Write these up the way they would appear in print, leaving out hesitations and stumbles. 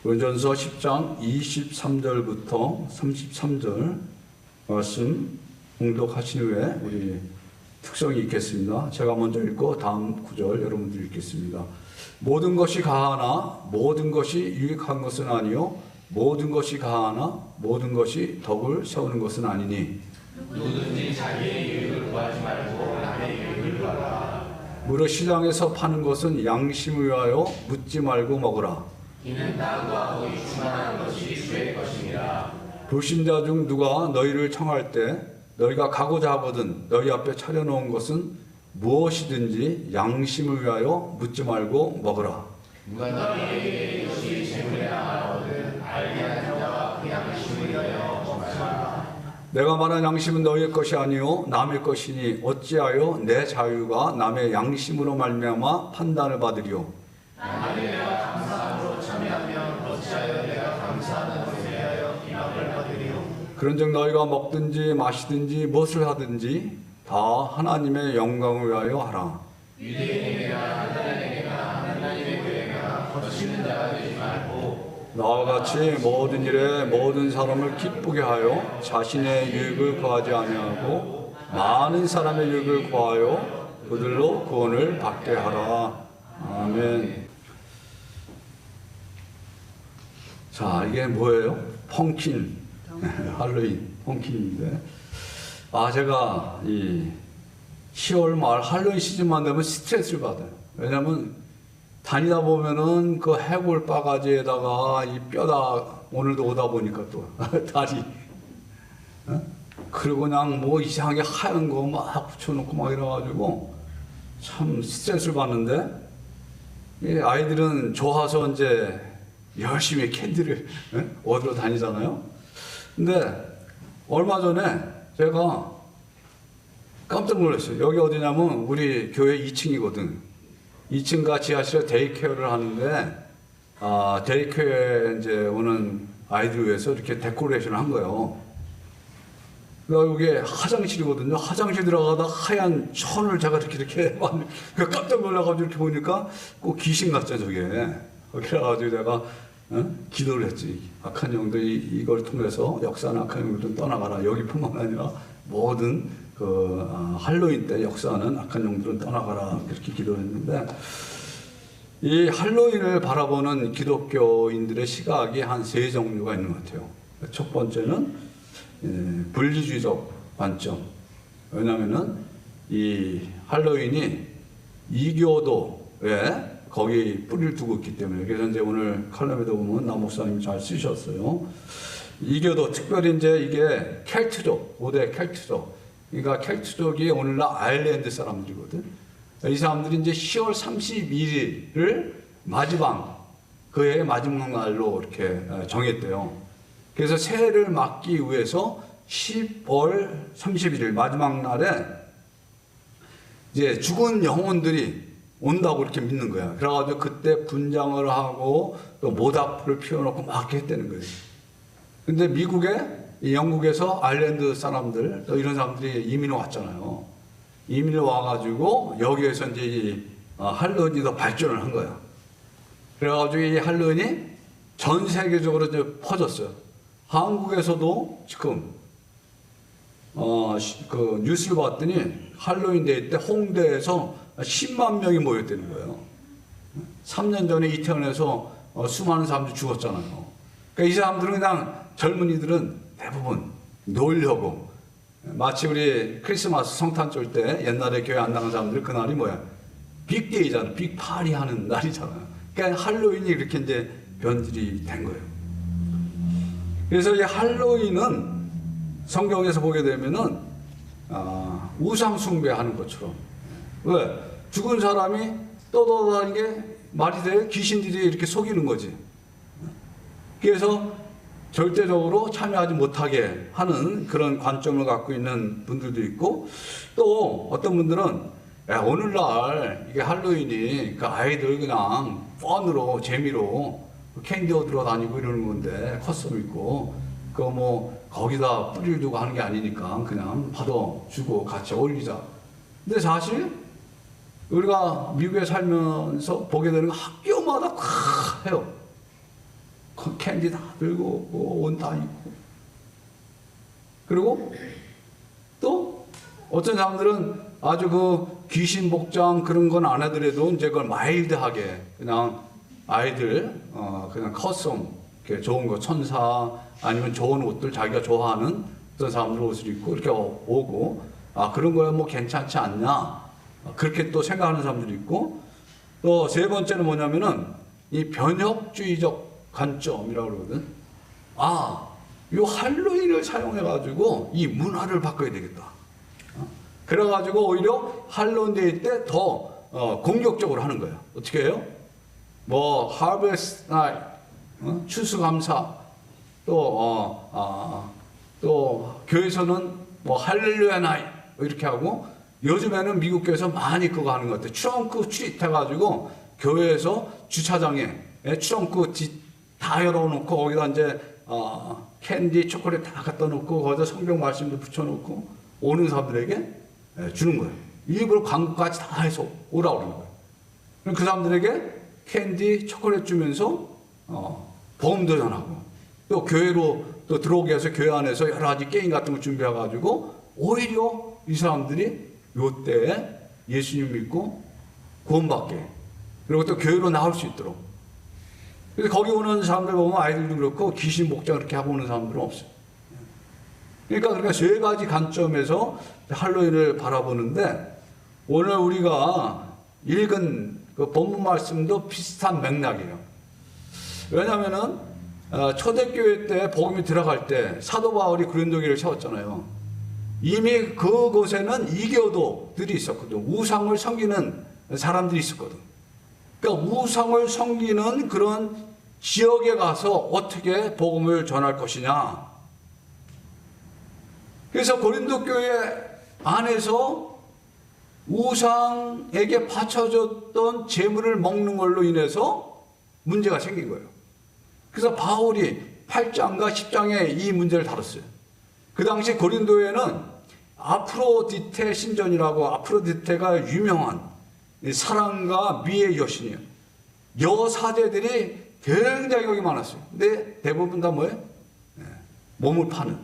고린도전서 10장 23절부터 33절 말씀 봉독하신 후에 우리 특성이 있겠습니다. 제가 먼저 읽고 다음 구절 여러분들 읽겠습니다. 모든 것이 가하나 모든 것이 유익한 것은 아니요 모든 것이 가하나 모든 것이 덕을 세우는 것은 아니니 누구든지 자기의 유익을 구하지 말고 남의 유익을 구하라. 무릇 시장에서 파는 것은 양심을 위하여 묻지 말고 먹으라. 이는 땅과 거기 충만한 것이 주의 것입니다. 불신자 중 누가 너희를 청할 때 너희가 가고자 하거든 너희 앞에 차려놓은 것은 무엇이든지 양심을 위하여 묻지 말고 먹으라. 누가 너희에게 이것이 재물이라 말하거든 알게 하는 자와 그 양심을 위하여 먹으라. 내가 말한 양심은 너희의 것이 아니요 남의 것이니 어찌하여 내 자유가 남의 양심으로 말미암아 판단을 받으리요. 만일 내가 감사함으로 참여하면 어찌하여 내가 감사하는 것에 대하여 비방을 받으리요. 그런즉 너희가 먹든지 마시든지 무엇을 하든지 다 하나님의 영광을 위하여 하라. 유대인에게나 한나라에게나 하나님의 교회가 거치는 자가 되지 말고 나와 같이 모든 일에 모든 사람을 기쁘게 하여 자신의 유익을 구하지 아니하고 많은 사람의 유익을 구하여 그들로 구원을 받게 하라. 아멘. 자, 이게 뭐예요? 펑킨. 할로윈 펑킨인데, 제가 이 10월 말 할로윈 시즌만 되면 스트레스를 받아요. 왜냐면 다니다 보면은 그 해골 바가지에다가 이 뼈다, 오늘도 오다 보니까 또 다리, 그리고 그냥 뭐 이상하게 하얀 거 막 붙여놓고 막 이래가지고 참 스트레스를 받는데, 이 아이들은 좋아서 이제 열심히 캔디를 얻으러 다니잖아요. 근데 얼마 전에 제가 깜짝 놀랐어요. 여기 어디냐면 우리 교회 2층이거든. 2층과 지하실에 데이케어를 하는데, 데이케어에 이제 오는 아이들 위해서 이렇게 데코레이션을 한 거예요. 그러니까 이게 화장실이거든요. 화장실 들어가다 하얀 천을 제가 이렇게 깜짝 놀라가지고 이렇게 보니까 꼭 귀신 같죠, 저게. 그래가지고 내가 기도를 했지. 악한 영들이 이걸 통해서 역사는 악한 영들은 떠나가라. 여기뿐만 아니라 모든 할로윈 때 역사는 악한 영들은 떠나가라. 그렇게 기도를 했는데, 이 할로윈을 바라보는 기독교인들의 시각이 한 세 종류가 있는 것 같아요. 첫 번째는 분리주의적 관점. 왜냐면은 이 할로윈이 이교도에 거기 뿌리를 두고 있기 때문에. 그래서 이제 오늘 칼럼에도 보면 남 목사님이 잘 쓰셨어요. 이교도, 특별히 이제 이게 켈트족, 고대 켈트족. 그러니까 켈트족이 오늘날 아일랜드 사람들이거든. 이 사람들이 이제 10월 31일을 마지막, 그 해의 마지막 날로 이렇게 정했대요. 그래서 새해를 맞기 위해서 10월 31일 마지막 날에 이제 죽은 영혼들이 온다고 이렇게 믿는 거야. 그래가지고 그때 분장을 하고 또 모닥불을 피워놓고 막 이렇게 했다는 거예요. 근데 영국에서 아일랜드 사람들, 또 이런 사람들이 이민을 왔잖아요. 이민을 와가지고 여기에서 이제 이 할로윈이 더 발전을 한 거야. 그래가지고 이 할로윈이 전 세계적으로 이제 퍼졌어요. 한국에서도 지금 그 뉴스를 봤더니 할로윈 데이 때 홍대에서 10만 명이 모였다는 거예요. 3년 전에 이태원에서 수많은 사람들이 죽었잖아요. 그러니까 이 사람들은 그냥 젊은이들은 대부분 놀려고, 마치 우리 크리스마스 성탄 쫄 때 옛날에 교회 안 나간 사람들 그날이 뭐야? 빅데이잖아. 빅파리 하는 날이잖아요. 그러니까 할로윈이 이렇게 이제 변질이 된 거예요. 그래서 이 할로윈은 성경에서 보게 되면은 우상 숭배하는 것처럼, 왜? 죽은 사람이 떠돌아다니는 게 말이 돼? 귀신들이 이렇게 속이는 거지. 그래서 절대적으로 참여하지 못하게 하는 그런 관점을 갖고 있는 분들도 있고, 또 어떤 분들은 오늘날 이게 할로윈이 그 아이들 그냥 펀으로 재미로 캔디 얻으러 다니고 이러는 건데, 커스텀 입고 그 뭐 거기다 뿌리를 두고 하는 게 아니니까 그냥 받아 주고 같이 어울리자. 근데 사실 우리가 미국에 살면서 보게 되는 거 학교마다 다 해요. 캔디 다 들고 옷 다 입고. 그리고 또 어떤 사람들은 아주 그 귀신 복장 그런 건 안 하더라도 이제 그걸 마일드하게 그냥 아이들 그냥 커스텀 이렇게 좋은 거 천사 아니면 좋은 옷들 자기가 좋아하는 어떤 사람들 옷을 입고 이렇게 오고 그런 거야 뭐 괜찮지 않냐 그렇게 또 생각하는 사람들이 있고 또 세 번째는 뭐냐면은 이 변혁주의적 관점이라고 그러거든. 이 할로윈을 사용해가지고 이 문화를 바꿔야 되겠다. 그래가지고 오히려 할로윈 데이 때 더 공격적으로 하는 거예요. 어떻게 해요? 뭐 하베스트 나이, 추수감사, 또 교회에서는 뭐 할렐루야 나이 이렇게 하고 요즘에는 미국 교회에서 많이 그거 하는 것 같아요. 트렁크 트윗 해가지고 교회에서 주차장에 트렁크 다 열어놓고 거기다 이제 캔디, 초콜릿 다 갖다 놓고 거기다 성경 말씀도 붙여놓고 오는 사람들에게 주는 거예요. 일부러 광고까지 다 해서 오라고 그러는 거예요. 그럼 그 사람들에게 캔디, 초콜릿 주면서 복음도 전하고 또 교회로 또 들어오게 해서 교회 안에서 여러 가지 게임 같은 거 준비해가지고 오히려 이 사람들이 요때에 예수님 믿고 구원받게 그리고 또 교회로 나올 수 있도록. 그래서 거기 오는 사람들 보면 아이들도 그렇고 귀신 목장 그렇게 하고 오는 사람들은 없어요. 그러니까 세 가지 관점에서 할로윈을 바라보는데 오늘 우리가 읽은 그 본문 말씀도 비슷한 맥락이에요. 왜냐하면은 초대교회 때 복음이 들어갈 때 사도 바울이 고린도교회를 세웠잖아요. 이미 그곳에는 이교도들이 있었거든. 우상을 섬기는 사람들이 있었거든. 그러니까 우상을 섬기는 그런 지역에 가서 어떻게 복음을 전할 것이냐. 그래서 고린도 교회 안에서 우상에게 바쳐졌던 재물을 먹는 걸로 인해서 문제가 생긴 거예요. 그래서 바울이 8장과 10장에 이 문제를 다뤘어요. 그 당시 고린도에는 아프로디테 신전이라고 아프로디테가 유명한 사랑과 미의 여신이에요. 여사제들이 굉장히 여기 많았어요. 근데 대부분 다 뭐예요? 몸을 파는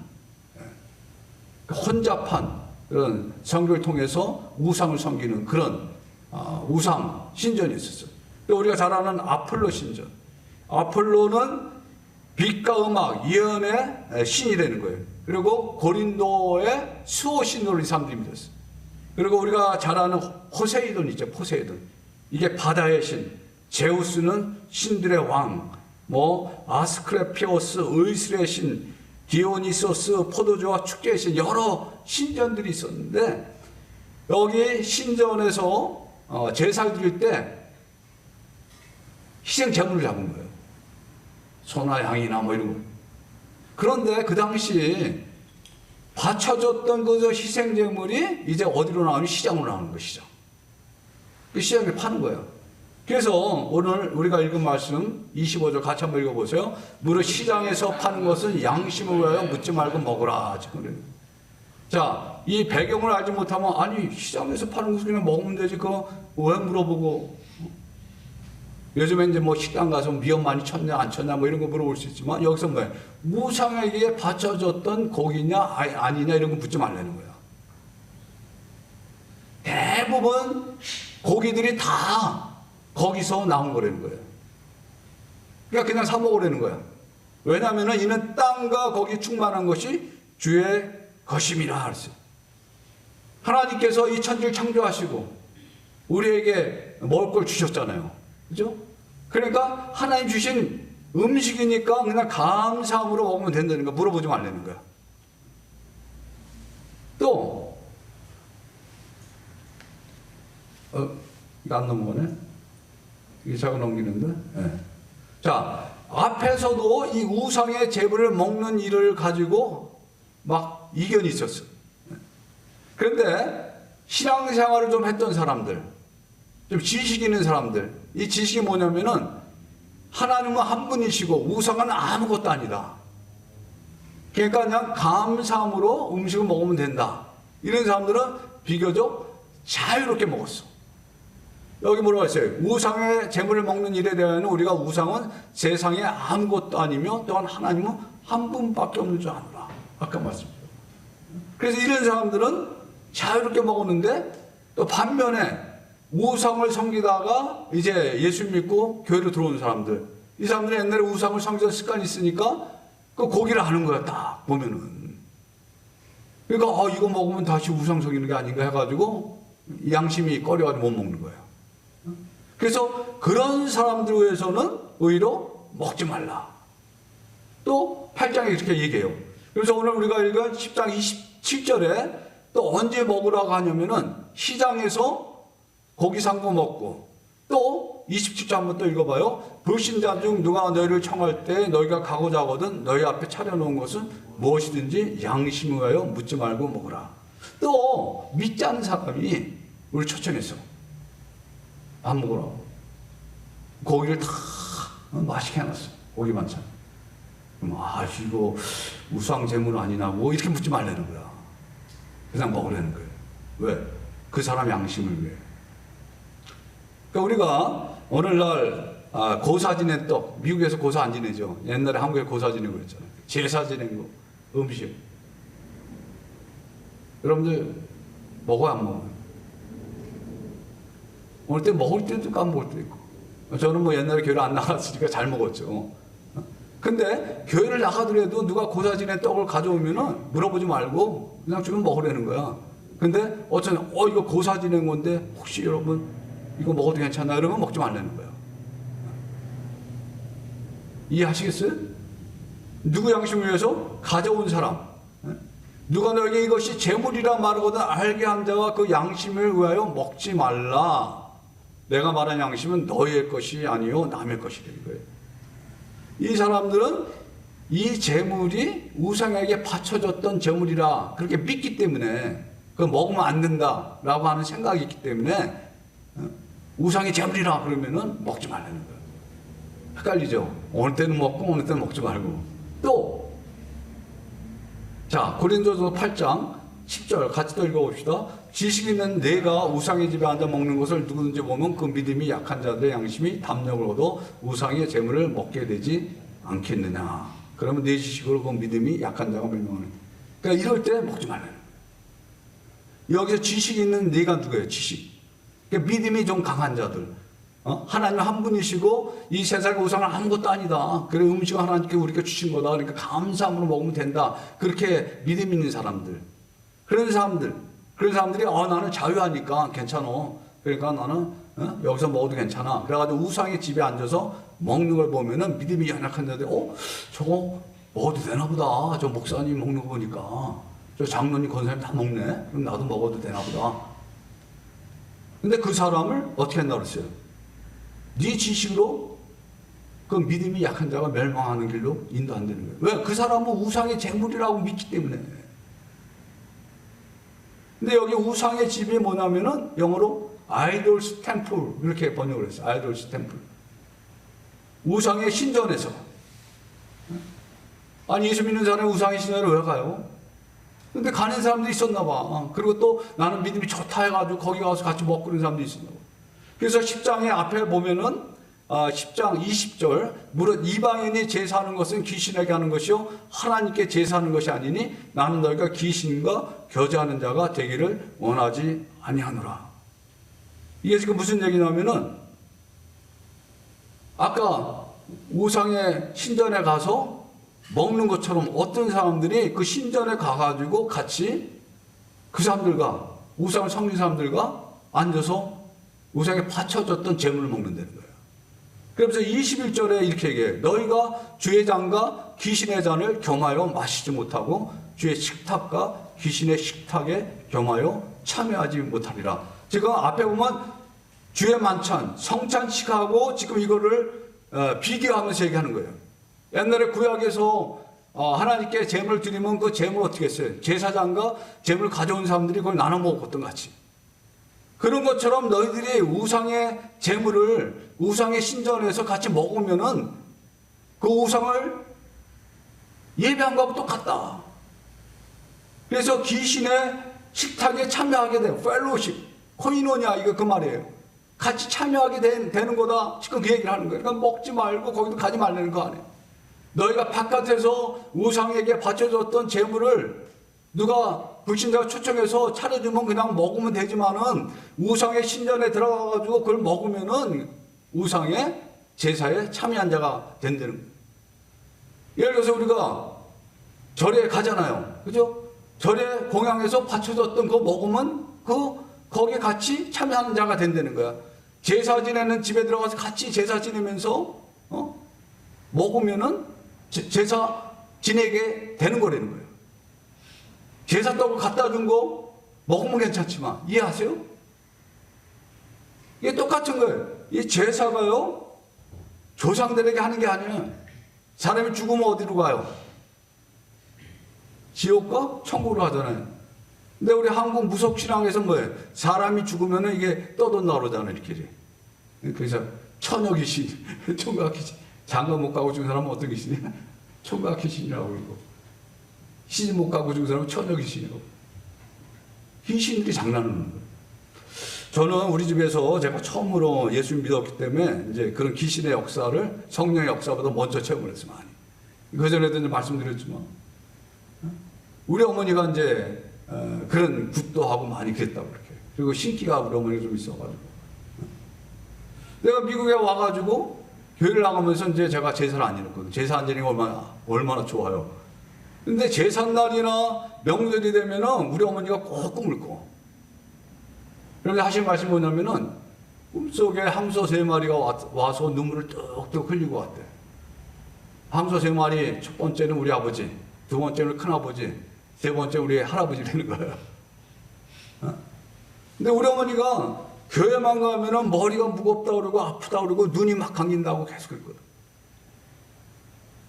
혼잡한 그런 성교를 통해서 우상을 섬기는 그런 우상 신전이 있었어요. 우리가 잘 아는 아폴로 신전. 아폴로는 빛과 음악, 예언의 신이 되는 거예요. 그리고 고린도의 수호신으로 이 사람들이 믿었어요. 그리고 우리가 잘 아는 포세이돈 있죠. 포세이돈. 이게 바다의 신. 제우스는 신들의 왕. 뭐 아스클레피오스 의술의 신. 디오니소스 포도주와 축제의 신. 여러 신전들이 있었는데 여기 신전에서 제사를 드릴 때 희생 제물을 잡은 거예요. 소나 양이나 뭐 이런 거. 그런데 그 당시 바쳐졌던 그 희생 제물이 이제 어디로 나오니? 시장으로 나오는 거예요. 시장. 그 시장에 파는 거예요. 그래서 오늘 우리가 읽은 말씀 25절 같이 한번 읽어보세요. 무릇 시장에서 파는 것은 양심을 위하여 묻지 말고 먹으라. 자, 이 배경을 알지 못하면 아니 시장에서 파는 것은 그냥 먹으면 되지 그거 왜 물어보고. 요즘에 이제 뭐 식당 가서 미역 많이 쳤냐 안 쳤냐 뭐 이런 거 물어볼 수 있지만 여기서 뭐야? 우상에게 바쳐졌던 고기냐 아니냐 이런 거 묻지 말라는 거야. 대부분 고기들이 다 거기서 나온 거라는 거예요. 그러니까 그냥 사 먹으라는 거야. 왜냐하면 이는 땅과 거기 충만한 것이 주의 것임이라 했어요. 하나님께서 이 천지를 창조하시고 우리에게 먹을 걸 주셨잖아요. 그죠? 그러니까 하나님 주신 음식이니까 그냥 감사함으로 먹으면 된다는 거 물어보지 말라는 거야. 또 이거 안 넘어가네? 이게 자꾸 넘기는데? 네. 자, 앞에서도 이 우상의 제물을 먹는 일을 가지고 막 이견이 있었어. 그런데 신앙생활을 좀 했던 사람들, 좀 지식 있는 사람들, 이 지식이 뭐냐면은 하나님은 한 분이시고 우상은 아무것도 아니다. 그러니까 그냥 감사함으로 음식을 먹으면 된다. 이런 사람들은 비교적 자유롭게 먹었어. 여기 뭐라고 했어요? 우상의 제물을 먹는 일에 대하여는 우리가 우상은 세상에 아무것도 아니며 또한 하나님은 한 분밖에 없는 줄 아노라. 아까 말씀드렸죠. 그래서 이런 사람들은 자유롭게 먹었는데 또 반면에 우상을 섬기다가 이제 예수 믿고 교회로 들어온 사람들, 이 사람들은 옛날에 우상을 섬기던 습관이 있으니까 그 고기를 하는 거야. 딱 보면은. 그러니까 이거 먹으면 다시 우상 섬기는 게 아닌가 해가지고 양심이 꺼려가지고 못 먹는 거예요. 그래서 그런 사람들 위해서는 오히려 먹지 말라. 또 8장에 이렇게 얘기해요. 그래서 오늘 우리가 읽은 10장 27절에 또 언제 먹으라고 하냐면은 시장에서 고기 산 거 먹고, 또 27절 한번 또 읽어봐요. 불신자 중 누가 너희를 청할 때 너희가 가고자 하거든 너희 앞에 차려놓은 것은 무엇이든지 양심을 위하여 묻지 말고 먹으라. 또 믿지 않는 사람이 우리 초청했어. 안 먹으라고. 고기를 다 맛있게 해놨어. 고기 반찬. 이거 우상 제물 아니냐고 이렇게 묻지 말라는 거야. 그냥 먹으라는 거예요. 왜? 그 사람 양심을 위해. 그러니까 우리가 오늘날 고사 지낸 떡, 미국에서 고사 안 지내죠. 옛날에 한국에 고사 지내고 그랬잖아요. 제사 지낸 거, 음식. 여러분들 먹어야 안 먹어요? 어느 때 먹을 때도 있고 안 먹을 때도 있고. 저는 뭐 옛날에 교회를 안 나갔으니까 잘 먹었죠. 근데 교회를 나가더라도 누가 고사 지낸 떡을 가져오면은 물어보지 말고 그냥 주면 먹으라는 거야. 근데 어쩌면 이거 고사 지낸 건데 혹시 여러분 이거 먹어도 괜찮나? 이러면 먹지 말라는 거야. 이해하시겠어요? 누구 양심을 위해서? 가져온 사람. 누가 너에게 이것이 재물이라 말하거든 알게 한 자와 그 양심을 위하여 먹지 말라. 내가 말한 양심은 너의 것이 아니요 남의 것이라는 거예요. 이 사람들은 이 재물이 우상에게 바쳐졌던 재물이라 그렇게 믿기 때문에 그거 먹으면 안 된다라고 하는 생각이 있기 때문에 우상의 재물이라 그러면은 먹지 말라는 거예요. 헷갈리죠? 어느 때는 먹고 어느 때는 먹지 말고. 또 자, 고린도서 8장 10절 같이 또 읽어봅시다. 지식 있는 내가 우상의 집에 앉아 먹는 것을 누구든지 보면 그 믿음이 약한 자들의 양심이 담력을 얻어 우상의 재물을 먹게 되지 않겠느냐. 그러면 내 지식으로 그 믿음이 약한 자가 멸망하는. 그러니까 이럴 때 먹지 말라는 거예요. 여기서 지식 있는 내가 누구예요? 지식. 그러니까 믿음이 좀 강한 자들. 하나님 한 분이시고 이 세상의 우상은 아무것도 아니다. 그래 음식은 하나님께 우리가 주신 거다. 그러니까 감사함으로 먹으면 된다. 그렇게 믿음 있는 사람들. 그런 사람들이 나는 자유하니까 괜찮아. 그러니까 나는 여기서 먹어도 괜찮아. 그래가지고 우상의 집에 앉아서 먹는 걸 보면은 믿음이 연약한 자들이 저거 먹어도 되나 보다. 저 목사님 먹는 거 보니까 저 장로님 권사님 다 먹네. 그럼 나도 먹어도 되나 보다. 근데 그 사람을 어떻게 한다고 그랬어요? 네 지식으로 그 믿음이 약한 자가 멸망하는 길로 인도한다는 거예요. 왜? 그 사람은 우상의 재물이라고 믿기 때문에. 근데 여기 우상의 집이 뭐냐면은 영어로 idols temple 이렇게 번역을 했어요. idols temple. 우상의 신전에서. 아니 예수 믿는 사람이 우상의 신전에 왜 가요? 근데 가는 사람도 있었나 봐. 그리고 또 나는 믿음이 좋다 해가지고 거기 가서 같이 먹고 그런 사람도 있었나 봐. 그래서 10장의 앞에 보면은 10장 20절 무릇 이방인이 제사하는 것은 귀신에게 하는 것이요 하나님께 제사하는 것이 아니니 나는 너희가 귀신과 교제하는 자가 되기를 원하지 아니하노라. 이게 지금 무슨 얘기냐면은 아까 우상의 신전에 가서 먹는 것처럼 어떤 사람들이 그 신전에 가가지고 같이 그 사람들과 우상을 섬긴 사람들과 앉아서 우상에 바쳐졌던 재물을 먹는다는 거예요. 그러면서 21절에 이렇게 얘기해요. 너희가 주의 잔과 귀신의 잔을 겸하여 마시지 못하고 주의 식탁과 귀신의 식탁에 겸하여 참여하지 못하리라. 지금 앞에 보면 주의 만찬, 성찬식하고 지금 이거를 비교하면서 얘기하는 거예요. 옛날에 구약에서 하나님께 재물을 드리면 그 재물 어떻게 했어요? 제사장과 재물을 가져온 사람들이 그걸 나눠 먹었던 것 같이. 그런 것처럼 너희들이 우상의 재물을 우상의 신전에서 같이 먹으면은 그 우상을 예배한 거하고 똑같다. 그래서 귀신의 식탁에 참여하게 돼요. 펠로십, 코이노냐 이거 그 말이에요. 같이 참여하게 되는 거다. 지금 그 얘기를 하는 거예요. 그러니까 먹지 말고 거기도 가지 말라는 거 아니에요. 너희가 바깥에서 우상에게 바쳐줬던 재물을 누가 불신자가 초청해서 차려주면 그냥 먹으면 되지만은 우상의 신전에 들어가가지고 그걸 먹으면은 우상의 제사에 참여한 자가 된다는 거예요. 예를 들어서 우리가 절에 가잖아요. 그죠? 절에 공양해서 바쳐줬던 거 먹으면 거기에 같이 참여하는 자가 된다는 거야. 제사 지내는 집에 들어가서 같이 제사 지내면서 먹으면은 제사 지내게 되는 거라는 거예요. 제사 떡을 갖다 준 거 먹으면 괜찮지만 이해하세요? 이게 똑같은 거예요. 이 제사가요 조상들에게 하는 게 아니에요. 사람이 죽으면 어디로 가요? 지옥과 천국으로 가잖아요. 근데 우리 한국 무속신앙에서 뭐예요? 사람이 죽으면 이게 떠돈다 그러잖아요. 이렇게. 그래서 처녀 귀신, 총각 귀신. 장가 못 가고 죽은 사람은 어떤 귀신이야? 총각 귀신이라고 그러고. 시집 못 가고 죽은 사람은 처녀 귀신이라고. 귀신들이 장난하는 거예요. 저는 우리 집에서 제가 처음으로 예수를 믿었기 때문에 이제 그런 귀신의 역사를 성령의 역사보다 먼저 체험을 했어요. 많이. 그전에도 이제 말씀드렸지만 우리 어머니가 이제 그런 굿도 하고 많이 그랬다고 그렇게. 그리고 신기가 우리 어머니가 좀 있어가지고. 내가 미국에 와가지고 교회를 나가면서 이제 제가 제사를 안 지냈거든요. 제사 안 지내는 게 얼마나 좋아요. 근데 제삿날이나 명절이 되면은 우리 어머니가 꼭 꿈을 꿔. 그런데 하신 말씀이 뭐냐면은 꿈속에 함소 3마리가 와서 눈물을 뚝뚝 흘리고 왔대. 함소 3마리, 첫 번째는 우리 아버지, 두 번째는 큰아버지, 세 번째 우리 할아버지 되는 거예요. 근데 우리 어머니가 교회만 가면은 머리가 무겁다 그러고 아프다 그러고 눈이 막 감긴다고 계속 그랬거든.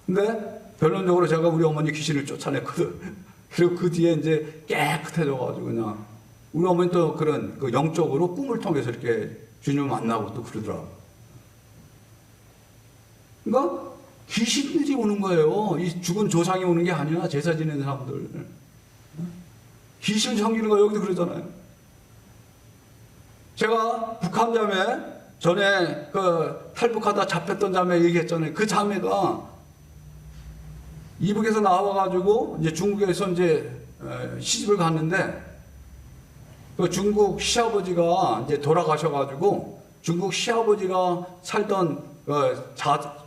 근데 결론적으로 제가 우리 어머니 귀신을 쫓아냈거든. 그리고 그 뒤에 이제 깨끗해져가지고 그냥 우리 어머니 또 그런 그 영적으로 꿈을 통해서 이렇게 주님을 만나고 또 그러더라고. 그러니까 귀신들이 오는 거예요. 이 죽은 조상이 오는 게 아니라 제사 지내는 사람들. 귀신 섬기는 거 여기도 그러잖아요. 제가 북한 자매 전에 그 탈북하다 잡혔던 자매 얘기했잖아요. 그 자매가 이북에서 나와가지고 이제 중국에서 이제 시집을 갔는데 그 중국 시아버지가 이제 돌아가셔가지고 중국 시아버지가 살던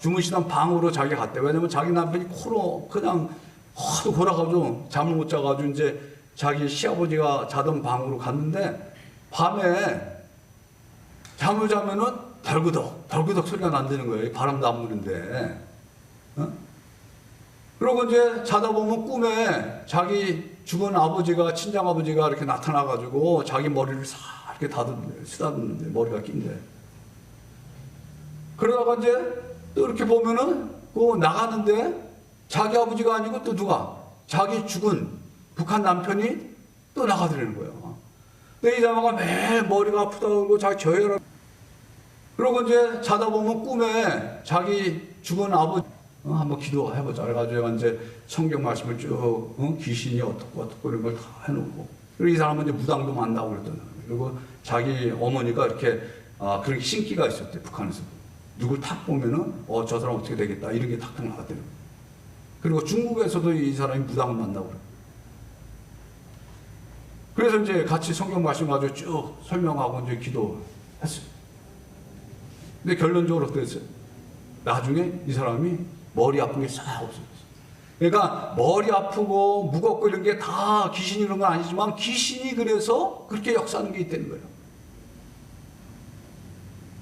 주무시던 방으로 자기가 갔대. 왜냐면 자기 남편이 코로 그냥 하도 골아가지고 잠을 못 자가지고 이제 자기 시아버지가 자던 방으로 갔는데 밤에 잠을 자면은 덜그덕 소리가 난다는 거예요. 바람도 안 부는데. 그러고 이제 자다 보면 꿈에 자기 죽은 아버지가, 친정 아버지가 이렇게 나타나가지고 자기 머리를 싹 이렇게 쓰다듬는데 머리가 낀대. 그러다가 이제 또 이렇게 보면은 그 나가는데 자기 아버지가 아니고 또 누가? 자기 죽은 북한 남편이 또 나가더라는 거예요. 근데 이 자마가 매일 머리가 아프다고 그러고 자기 저혈압. 그러고 이제 자다 보면 꿈에 자기 죽은 아버지 한번 기도해보자. 그래가지고 이제 성경 말씀을 쭉 귀신이 어떻고 이런 걸 다 해놓고 그리고 이 사람은 이제 무당도 만나고 그랬던 사람이에요. 그리고 자기 어머니가 이렇게 그런 신기가 있었대. 북한에서 누굴 탁 보면은 저 사람 어떻게 되겠다 이런 게 탁탁 나왔대요. 그리고 중국에서도 이 사람이 무당을 만나고 그래요. 그래서 이제 같이 성경 말씀 가지고 쭉 설명하고 이제 기도했어요. 근데 결론적으로 어떻게 됐어요? 나중에 이 사람이 머리 아픈 게 싹 없어졌어요. 그러니까 머리 아프고 무겁고 이런 게 다 귀신이 그런 건 아니지만 귀신이 그래서 그렇게 역사하는 게 있다는 거예요.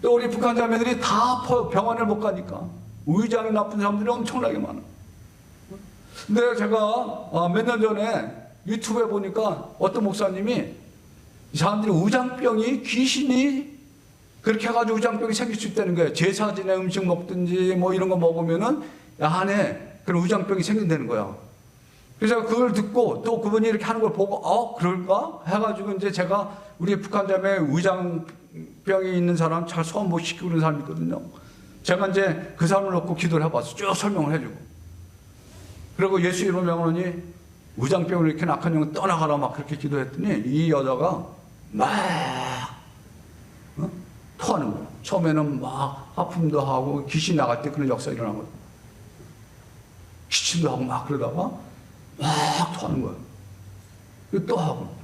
또 우리 북한 자매들이 다 병원을 못 가니까 의장이 나쁜 사람들이 엄청나게 많아. 근데 제가 몇 년 전에 유튜브에 보니까 어떤 목사님이 이 사람들이 의장병이 귀신이 그렇게 해가지고 의장병이 생길 수 있다는 거예요. 제사 지내 음식 먹든지 뭐 이런 거 먹으면은 안에 그런 의장병이 생긴다는 거야. 그래서 그걸 듣고 또 그분이 이렇게 하는 걸 보고 그럴까? 해가지고 이제 제가 우리 북한 자매에 의장병이 있는 사람 잘 소환 못 시키고 그런 사람이 있거든요. 제가 이제 그 사람을 놓고 기도를 해봤어. 쭉 설명을 해주고. 그리고 예수 이름 명하니 의장병을 이렇게 악한 영을 떠나가라 막 그렇게 기도했더니 이 여자가 막 토하는 거예요. 처음에는 막 하품도 하고 귀신 나갈 때 그런 역사가 일어난 거예요. 기침도 하고 막 그러다가 막 토하는 거예요. 그리고 또 하고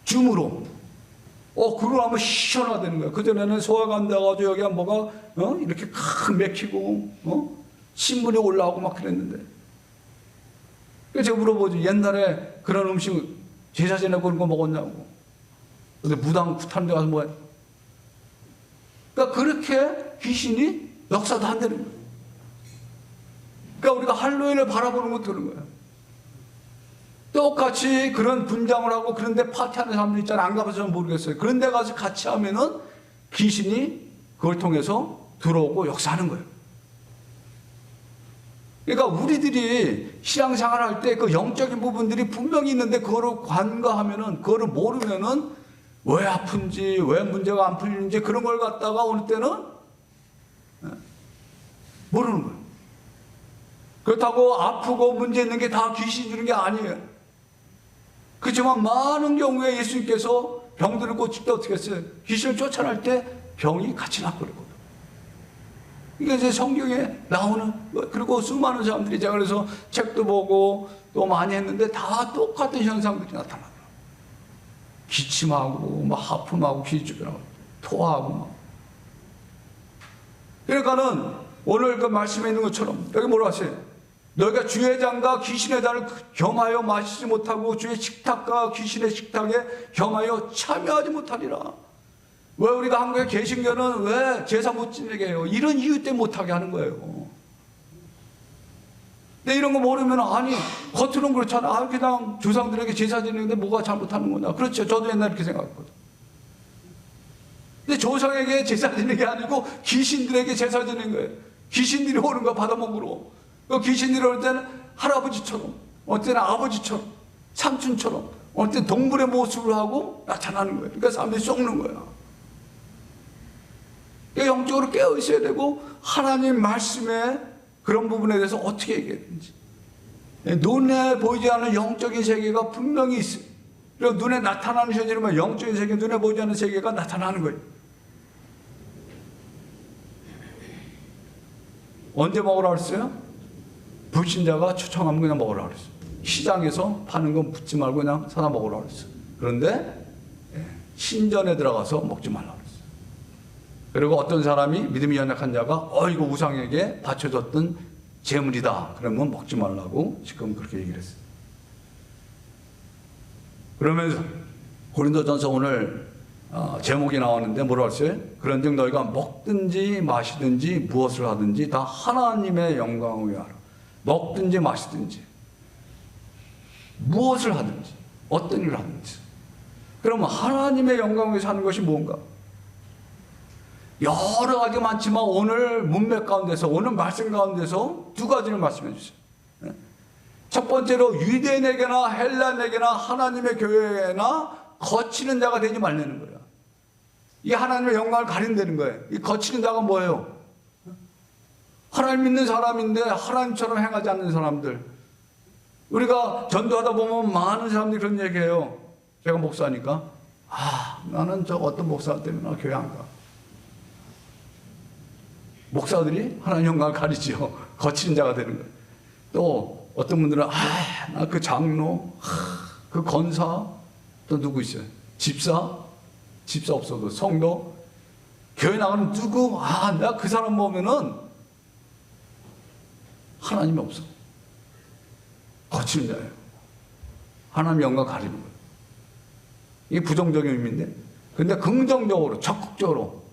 줌으로 그러고 하면 시원하다는 거예요. 그전에는 소화가 안 돼가지고 여기가 뭐가 이렇게 칵 맥히고 신문이 올라오고 막 그랬는데, 그래서 제가 물어보죠. 옛날에 그런 음식 제사 지내고 그런 거 먹었냐고. 근데 무당 타는 데 가서 뭐해? 그러니까 그렇게 귀신이 역사도 한다는 거예요. 그러니까 우리가 할로윈을 바라보는 것도 그런 거예요. 똑같이 그런 분장을 하고 그런데 파티하는 사람들 있잖아요. 안 가봐서 모르겠어요. 그런 데 가서 같이 하면은 귀신이 그걸 통해서 들어오고 역사하는 거예요. 그러니까 우리들이 신앙생활 할 때 그 영적인 부분들이 분명히 있는데 그거를 관가하면은, 그거를 모르면은 왜 아픈지, 왜 문제가 안 풀리는지 그런 걸 갖다가 어느 때는 모르는 거예요. 그렇다고 아프고 문제 있는 게 다 귀신 주는 게 아니에요. 그렇지만 많은 경우에 예수님께서 병들을 고칠 때 어떻게 했어요? 귀신을 쫓아낼 때 병이 같이 나버리거든요. 이게 이제 성경에 나오는, 그리고 수많은 사람들이, 제가 그래서 책도 보고 또 많이 했는데 다 똑같은 현상들이 나타나더라고요. 기침하고 막 하품하고 기침하고 토하고 막. 그러니까는 오늘 그 말씀에 있는 것처럼 여기 뭐라 하세요? 너희가 주의 잔과 귀신의 잔을 겸하여 마시지 못하고 주의 식탁과 귀신의 식탁에 겸하여 참여하지 못하리라. 왜 우리가 한국에 개신교는 왜 제사 못 지내게 해요? 이런 이유 때문에 못하게 하는 거예요. 근데 이런 거 모르면, 아니 겉으로는 그렇잖아. 그냥 조상들에게 제사 지내는데 뭐가 잘못하는 거냐. 그렇죠. 저도 옛날에 이렇게 생각했거든. 근데 조상에게 제사 지내는 게 아니고 귀신들에게 제사 지내는 거예요. 귀신들이 오는 거 받아먹으러. 그 귀신들이 올 때는 할아버지처럼, 어떤 때는 아버지처럼, 삼촌처럼, 어떤 때는 동물의 모습을 하고 나타나는 거예요. 그러니까 사람들이 썩는 거야. 영적으로 깨어 있어야 되고, 하나님 말씀에 그런 부분에 대해서 어떻게 얘기해야 되는지. 눈에 보이지 않는 영적인 세계가 분명히 있어요. 그리고 눈에 나타나는 현실이면 영적인 세계, 눈에 보이지 않는 세계가 나타나는 거예요. 언제 먹으라 그랬어요? 불신자가 초청하면 그냥 먹으라 그랬어요. 시장에서 파는 건 묻지 말고 그냥 사다 먹으라 그랬어요. 그런데 신전에 들어가서 먹지 말라 그랬어요. 그리고 어떤 사람이 믿음이 연약한 자가 이거 우상에게 바쳐졌던 재물이다, 그러면 먹지 말라고 지금 그렇게 얘기를 했어요. 그러면서 고린도전서 오늘 제목이 나왔는데 뭐라고 했어요? 그런즉 너희가 먹든지 마시든지 무엇을 하든지 다 하나님의 영광을 위하라. 먹든지 마시든지 무엇을 하든지 어떤 일을 하든지. 그러면 하나님의 영광을 위해서 하는 것이 뭔가? 여러 가지 많지만 오늘 문맥 가운데서, 오늘 말씀 가운데서 두 가지를 말씀해 주세요. 첫 번째로 유대인에게나 헬라인에게나 하나님의 교회나 거치는 자가 되지 말라는 거예요. 이 하나님의 영광을 가린다는 거예요. 이 거치는 자가 뭐예요? 하나님 믿는 사람인데 하나님처럼 행하지 않는 사람들. 우리가 전도하다 보면 많은 사람들이 그런 얘기해요. 제가 목사니까, 나는 저 어떤 목사 때문에 교회 안 가. 목사들이 하나님 영광을 가리지요. 거치는 자가 되는 거예요. 또 어떤 분들은 나 그 장로, 그 권사, 또 누구 있어요? 집사 없어도 성도, 교회 나가는 누구, 내가 그 사람 보면은 하나님이 없어. 거치는 자예요. 하나님 영광 가리는 거예요. 이게 부정적인 의미인데, 근데 긍정적으로, 적극적으로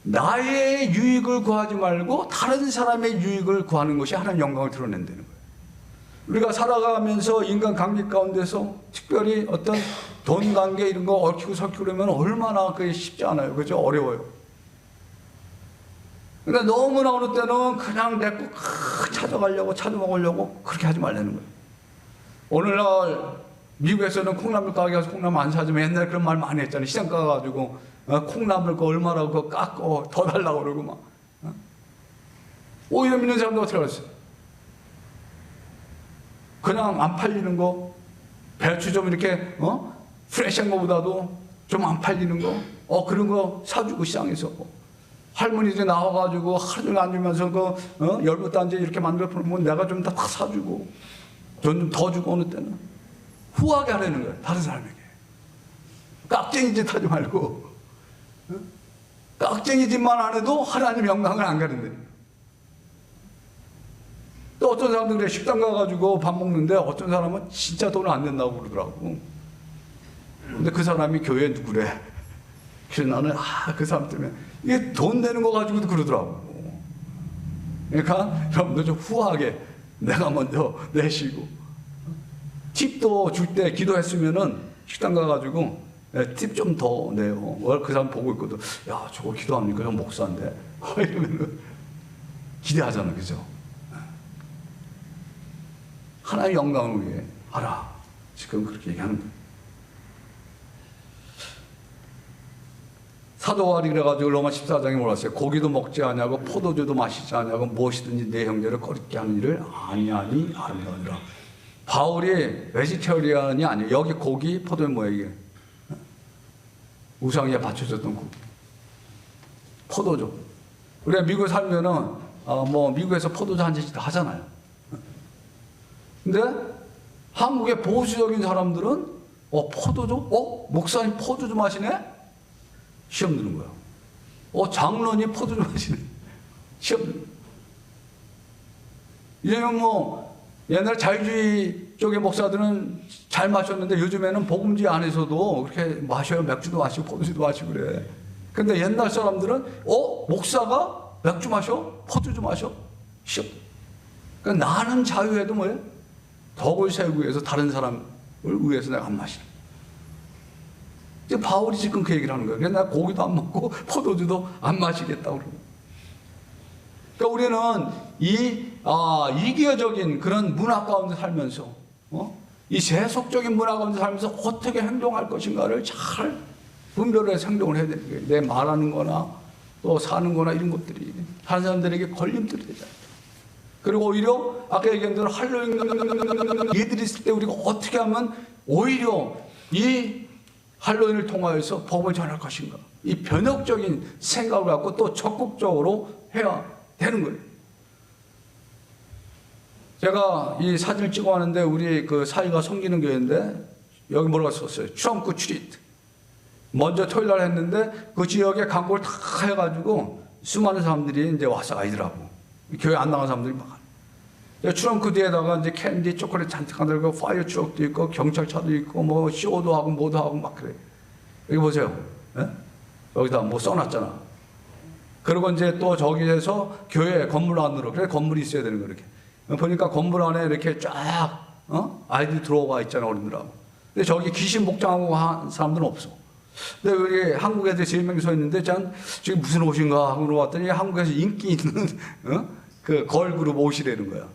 나의 유익을 구하지 말고 다른 사람의 유익을 구하는 것이 하나님 영광을 드러낸다는 거예요. 우리가 살아가면서 인간 관계 가운데서 특별히 어떤 돈 관계 이런 거 얽히고 설키고 그러면 얼마나 그게 쉽지 않아요. 그죠? 어려워요. 그러니까 너무나 어느 때는 그냥 내 거 찾아가려고, 찾아먹으려고 그렇게 하지 말라는 거예요. 오늘날 미국에서는 콩나물 가게 가서 콩나물 안 사주면, 옛날에 그런 말 많이 했잖아요. 시장 가가지고 콩나물 거 얼마나 그거 깎고 더 달라고 그러고 막. 오히려 믿는 사람도 어떻게 알았어요? 그냥 안 팔리는 거, 배추 좀 이렇게 프레시한 거보다도 좀 안 팔리는 거, 그런 거 사주고 시장에서. 할머니들이 나와가지고 하루 종일 앉으면서 열무단지 이렇게 만들어 보면 내가 좀 다 사주고, 좀 더 주고 어느 때는. 후하게 하려는 거예요, 다른 사람에게. 깍쟁이 짓 하지 말고, 깍쟁이 짓만 안 해도 하나님 영광을 안 가는데. 또 어떤 사람들은 그래, 식당 가가지고 밥 먹는데 어떤 사람은 진짜 돈을 안 낸다고 그러더라고. 근데 그 사람이 교회 누구래? 그래서 나는 그 사람 때문에 이게 돈 내는 거 가지고도 그러더라고. 그러니까 여러분들 좀 후하게 내가 먼저 내시고, 팁도 줄 때 기도했으면은 식당 가가지고 팁 좀 더 내요. 그 사람 보고 있거든. 야, 저거 기도합니까? 저 목사인데. 이러면은 기대하잖아, 그죠? 하나님의 영광을 위해 하라. 지금 그렇게 얘기하는 거예요. 사도 바울이 그래가지고 로마 14장에 뭐라 했어요? 고기도 먹지 아니하고 포도주도 마시지 아니하고 무엇이든지 내 형제를 거룩게 하는 일을 아니하니 아니하니라. 바울이 베지테리안이 아니에요. 여기 고기, 포도는 뭐예요 이게? 우상에 바쳐졌던 고기, 포도주. 우리가 미국에 살면은 미국에서 포도주 한 잔씩 하잖아요. 근데 한국의 보수적인 사람들은 포도주? 목사님 포도주 마시네? 시험 드는 거야. 장로님 포도주 마시네? 시험 드는 거야. 이제는 옛날 자유주의 쪽의 목사들은 잘 마셨는데 요즘에는 복음주의 안에서도 그렇게 마셔요. 맥주도 마시고 포도주도 마시고 그래. 근데 옛날 사람들은 목사가 맥주 마셔? 포도주 마셔? 시험. 그러니까 나는 자유해도 뭐예요? 덕을 세우기 위해서 다른 사람을 위해서 내가 안 마시는. 이제 바울이 지금 그 얘기를 하는 거예요. 그래서 내가 고기도 안 먹고 포도주도 안 마시겠다고 그러고. 그러니까 우리는 이기적인 그런 문화 가운데 살면서, 이 세속적인 문화 가운데 살면서 어떻게 행동할 것인가를 잘 분별해서 행동을 해야 되는 거예요. 내 말하는 거나 또 사는 거나 이런 것들이 다른 사람들에게 걸림돌이 되잖아요. 그리고 오히려 아까 얘기한 대로 할로윈 얘들이 있을 때 우리가 어떻게 하면 오히려 이 할로윈을 통하여서 복음을 전할 것인가, 이 변혁적인 생각을 갖고 또 적극적으로 해야 되는 거예요. 제가 이 사진을 찍어 왔는데 우리 그 사이가 섬기는 교회인데 여기 뭐라고 썼어요? 트럼프 트리트. 먼저 토요일 날 했는데 그 지역에 광고를 다 해가지고 수많은 사람들이 이제 와서 아이들하고 교회 안 나간 사람들이 막. 트렁크 뒤에다가 이제 캔디, 초콜릿 잔뜩 들고 파이어 트럭도 있고 경찰차도 있고 쇼도 하고 뭐도 하고 막 그래. 여기 보세요. 예? 여기다 뭐 써놨잖아. 그리고 이제 또 저기에서 교회 건물 안으로, 그래 건물이 있어야 되는 거 이렇게. 보니까 건물 안에 이렇게 쫙 아이들 들어와 있잖아, 어른들하고. 근데 저기 귀신 목장하고 한 사람들은 없어. 근데 우리 한국 애들 3명이 서 있는데 지금 무슨 옷인가 하고 물어봤더니 한국에서 인기 있는 그 걸그룹 옷이라는 거야.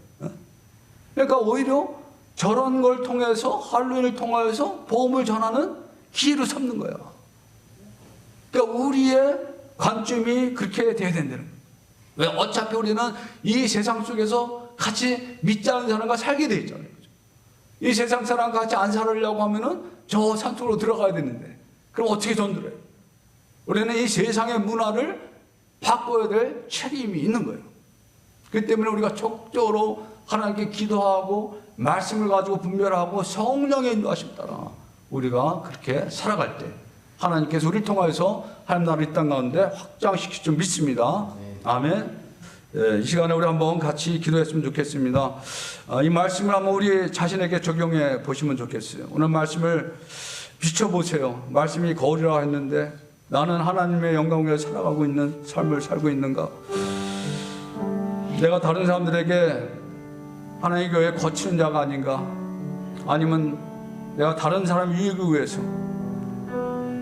그러니까 오히려 저런 걸 통해서 할로윈을 통하여서 복음을 전하는 기회로 삼는 거야. 그러니까 우리의 관점이 그렇게 돼야 된다는 거야. 왜? 어차피 우리는 이 세상 속에서 같이 믿지 않는 사람과 살게 돼 있잖아요. 이 세상 사람과 같이 안 살으려고 하면은 저 산속으로 들어가야 되는데 그럼 어떻게 전도를 해요? 우리는 이 세상의 문화를 바꿔야 될 책임이 있는 거예요. 그렇기 때문에 우리가 적극적으로 하나님께 기도하고 말씀을 가지고 분별하고 성령의 인도하심 따라 우리가 그렇게 살아갈 때 하나님께서 우리를 통하여서 하나님 나라를 이 땅 가운데 확장시킬 줄 믿습니다. 아멘. 이 시간에 우리 한번 같이 기도했으면 좋겠습니다. 이 말씀을 한번 우리 자신에게 적용해 보시면 좋겠어요. 오늘 말씀을 비춰보세요. 말씀이 거울이라 했는데 나는 하나님의 영광 위에 살아가고 있는 삶을 살고 있는가? 내가 다른 사람들에게 하나님의 교회에 거치는 자가 아닌가? 아니면 내가 다른 사람 유익을 위해서,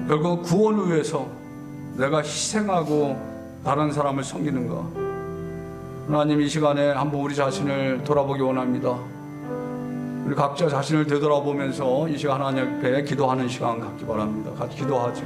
결국 구원을 위해서 내가 희생하고 다른 사람을 섬기는가? 하나님, 이 시간에 한번 우리 자신을 돌아보기 원합니다. 우리 각자 자신을 되돌아보면서 이 시간 하나님 앞에 기도하는 시간 갖기 바랍니다. 같이 기도하죠.